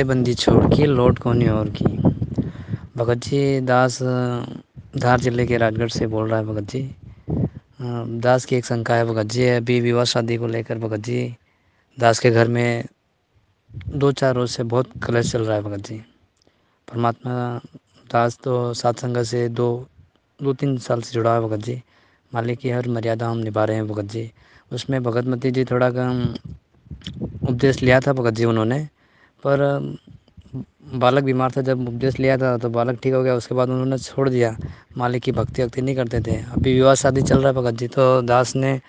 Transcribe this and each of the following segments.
बंदी छोड़ के लौट कोनी और की। भगत जी दास धार जिले के राजगढ़ से बोल रहा है भगत जी। दास की एक शंका है भगत जी। अभी विवाह शादी को लेकर भगत जी दास के घर में 2-4 रोज से बहुत कलेश चल रहा है भगत जी। परमात्मा दास तो सत्संग से 2-3 साल से जुड़ा है भगत जी। मालिक की हर मर्यादा हम निभा रहे हैं भगत जी। उसमें भगतमती जी थोड़ा कम उपदेश लिया था भगत जी उन्होंने, पर बालक बीमार था। जब उपदेश लिया था तो बालक ठीक हो गया, उसके बाद उन्होंने छोड़ दिया। मालिक की भक्ति वक्ति नहीं करते थे। अभी विवाह शादी चल रहा है भगत जी, तो दास ने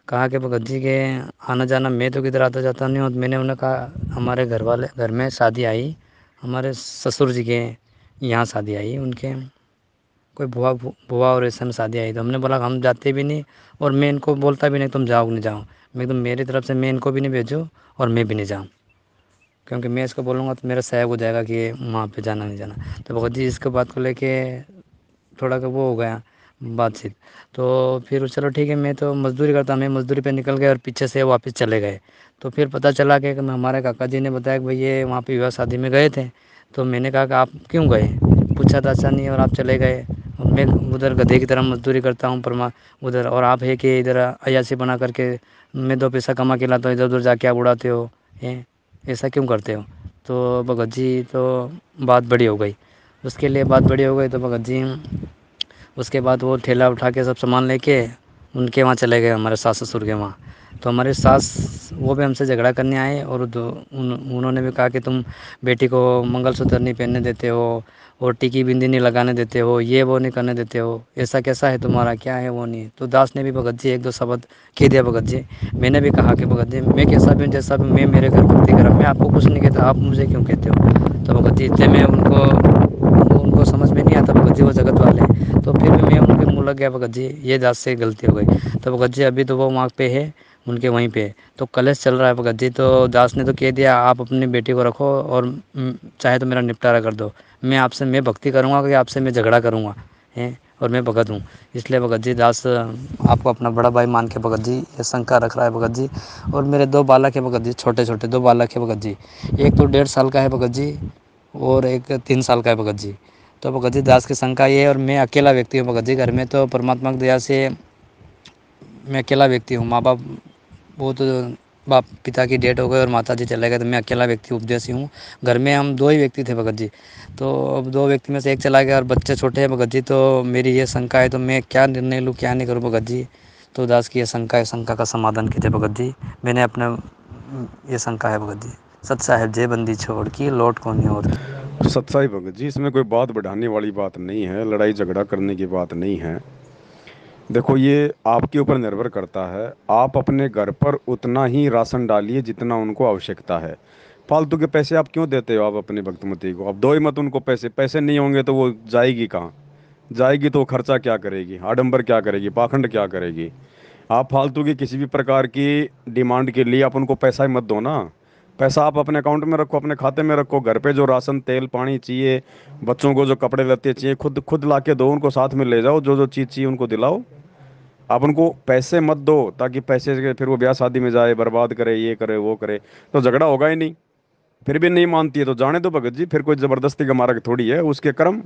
कहा कि भगत जी के आना जाना, मैं तो किधर आता जाता नहीं हूँ। तो मैंने उन्हें कहा हमारे घर में शादी आई, हमारे ससुर जी के यहाँ शादी आई, उनके कोई बुआ बुआ और ऐसे में शादी आई। तो हमने बोला हम जाते भी नहीं, और मैं इनको बोलता भी नहीं तुम जाओ नहीं जाओ। मैं तो मेरी तरफ से मैं इनको भी नहीं भेजूँ और मैं भी नहीं जाऊँ, क्योंकि मैं इसको बोलूँगा तो मेरा सहयोग हो जाएगा कि वहाँ पे जाना नहीं जाना। तो भगत जी इसके बात को लेके थोड़ा का वो हो गया बातचीत। तो फिर चलो ठीक है, मैं तो मज़दूरी करता, मैं मज़दूरी पे निकल गए और पीछे से वापस चले गए। तो फिर पता चला कि हमारे काका जी ने बताया कि भाई ये वहाँ पे विवाह शादी में गए थे। तो मैंने कहा कि आप क्यों गए, पूछा था अच्छा नहीं और आप चले गए। मैं उधर गधे की तरह मज़दूरी करता हूँ परमा उधर, और आप है कि इधर अय्यासी बना करके मैं 2 पैसा कमा के लाता हूँ, इधर उधर जाके आप उड़ाते हो हैं, ऐसा क्यों करते हो। तो भगत जी तो बात बड़ी हो गई, उसके लिए बात बड़ी हो गई। तो भगत जी उसके बाद वो ठेला उठा के सब सामान लेके उनके वहाँ चले गए, हमारे सास ससुर के वहाँ। तो हमारे सास वो भी हमसे झगड़ा करने आए, और उन्होंने भी कहा कि तुम बेटी को मंगलसूत्र नहीं पहनने देते हो और टिकी बिंदी नहीं लगाने देते हो, ये वो नहीं करने देते हो, ऐसा कैसा है तुम्हारा, क्या है वो नहीं। तो दास ने भी भगत जी 1-2 शब्द कह दिया भगत जी। मैंने भी कहा कि भगत जी मैं कैसा भी हूँ जैसा भी, मैं मेरे घर भक्ति कर, मैं आपको कुछ नहीं कहता, आप मुझे क्यों कहते हो। तो भगत जी इतने में उनको समझ में नहीं आता भगत जी वो जगत वाले हैं। तो फिर भी मैं उनके मुँह लग गया भगत जी, ये दास से गलती हो गई। तो भगत जी अभी तो वो वहाँ पे है, उनके वहीं पे। तो कलेश चल रहा है भगत जी। तो दास ने तो कह दिया आप अपनी बेटी को रखो और चाहे तो मेरा निपटारा कर दो, मैं भक्ति करूँगा कि आपसे मैं झगड़ा करूँगा हैं, और मैं भगत हूँ। इसलिए भगत जी दास आपको अपना बड़ा भाई मान के भगत जी ये शंका रख रहा है भगत जी। और मेरे 2 बालक है भगत जी, छोटे छोटे 2 बालक है भगत जी। एक तो 1.5 साल का है भगत जी, और एक 3 साल का है भगत जी। तो भगत जी दास की शंका ये है, और मैं अकेला व्यक्ति हूँ भगत जी घर में। तो परमात्मा की दया से मैं अकेला व्यक्ति हूँ। माँ बाप वो तो बाप पिता की डेथ हो गई और माता जी चले गए, तो मैं अकेला व्यक्ति उपदेशी हूँ। घर में हम 2 ही व्यक्ति थे भगत जी। तो अब 2 व्यक्ति में से एक चला गया और बच्चे छोटे हैं भगत जी। तो मेरी ये शंका है, तो मैं क्या निर्णय लूँ क्या नहीं करूँ भगत जी। तो दास की ये शंका है, शंका का समाधान कीजिए भगत जी। मैंने अपना ये शंका है भगत जी। सत साहेब जय बंदी छोड़ की लौट कोनी और की। सच्चाई भगत जी, इसमें कोई बात बढ़ाने वाली बात नहीं है, लड़ाई झगड़ा करने की बात नहीं है। देखो, ये आपके ऊपर निर्भर करता है। आप अपने घर पर उतना ही राशन डालिए जितना उनको आवश्यकता है। फालतू के पैसे आप क्यों देते हो आप अपनी भक्तमती को? आप दो ही मत उनको पैसे। पैसे नहीं होंगे तो वो जाएगी कहाँ? जाएगी तो वो खर्चा क्या करेगी, आडंबर क्या करेगी, पाखंड क्या करेगी? आप फालतू की किसी भी प्रकार की डिमांड के लिए आप उनको पैसा ही मत दो ना। पैसा आप अपने अकाउंट में रखो, अपने खाते में रखो। घर पे जो राशन तेल पानी चाहिए, बच्चों को जो कपड़े लत्ते चाहिए, खुद खुद ला के दो उनको। साथ में ले जाओ, जो जो चीज़ चाहिए उनको दिलाओ। आप उनको पैसे मत दो, ताकि पैसे के फिर वो ब्याह शादी में जाए, बर्बाद करे, ये करे वो करे, तो झगड़ा होगा ही नहीं। फिर भी नहीं मानती है तो जाने दो भगत जी, फिर कोई जबरदस्ती का मार्ग थोड़ी है, उसके कर्म।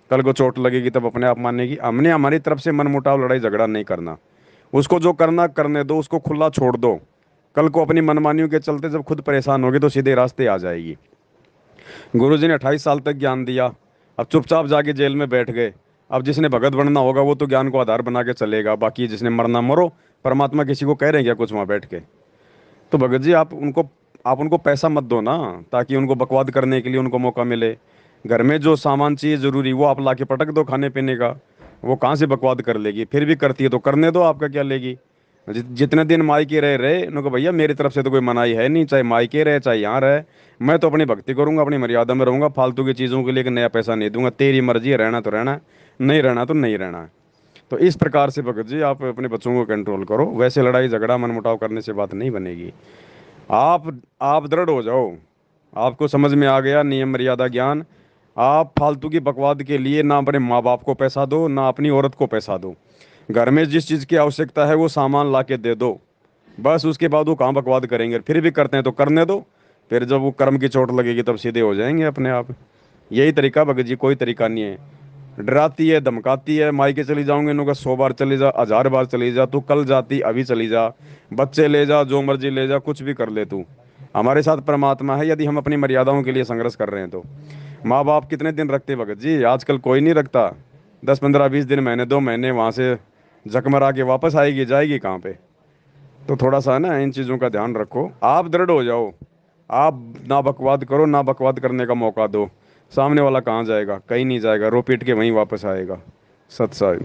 कल को चोट लगेगी तब अपने आप मानेगी। हमने हमारी तरफ से मन मुटाव लड़ाई झगड़ा नहीं करना। उसको जो करना करने दो, उसको खुला छोड़ दो। कल को अपनी मनमानियों के चलते जब खुद परेशान होगी तो सीधे रास्ते आ जाएगी। गुरुजी ने 28 साल तक ज्ञान दिया, अब चुपचाप जाके जेल में बैठ गए। अब जिसने भगत बनना होगा वो तो ज्ञान को आधार बना के चलेगा, बाकी जिसने मरना मरो। परमात्मा किसी को कह रहे हैं क्या कुछ वहां बैठ के? तो भगत जी आप उनको पैसा मत दो ना, ताकि उनको बकवाद करने के लिए उनको मौका मिले। घर में जो सामान चाहिए जरूरी वो आप ला के पटक दो खाने पीने का। वो कहाँ से बकवाद कर लेगी? फिर भी करती है तो करने दो, आपका क्या लेगी? जितने दिन मायके रहे उनको, भैया मेरी तरफ से तो कोई मनाही है नहीं, चाहे मायके रहे चाहे यहाँ रहे। मैं तो अपनी भक्ति करूंगा, अपनी मर्यादा में रहूंगा। फालतू की चीज़ों के लिए एक नया पैसा नहीं दूंगा। तेरी मर्जी है, रहना तो रहना, नहीं रहना तो नहीं रहना। तो इस प्रकार से भगत जी आप अपने बच्चों को कंट्रोल करो। वैसे लड़ाई झगड़ा मनमुटाव करने से बात नहीं बनेगी। आप आप दृढ़ हो जाओ। आपको समझ में आ गया नियम मर्यादा ज्ञान। आप फालतू की बकवाद के लिए ना अपने माँ बाप को पैसा दो, ना अपनी औरत को पैसा दो। घर में जिस चीज़ की आवश्यकता है वो सामान ला के दे दो। बस उसके बाद वो कहाँ बकवाद करेंगे, फिर भी करते हैं तो करने दो। फिर जब वो कर्म की चोट लगेगी तब सीधे हो जाएंगे अपने आप। यही तरीका भगत जी, कोई तरीका नहीं है। डराती है, धमकाती है, मायके चली जाऊंगे, इन्हों 100 बार चली जा, 1000 बार चली जा, तू कल जाती अभी चली जा, बच्चे ले जा, जो मर्जी ले जा, कुछ भी कर ले तू। हमारे साथ परमात्मा है, यदि हम अपनी मर्यादाओं के लिए संघर्ष कर रहे हैं तो। माँ बाप कितने दिन रखते भगत जी, आजकल कोई नहीं रखता। 10 15 20 दिन, महीने 2 महीने, वहां से जकमरा के वापस आएगी, जाएगी कहाँ पे? तो थोड़ा सा ना इन चीज़ों का ध्यान रखो, आप दृढ़ हो जाओ। आप ना बकवाद करो, ना बकवाद करने का मौका दो। सामने वाला कहाँ जाएगा? कहीं नहीं जाएगा, रो पीट के वहीं वापस आएगा। सत साई।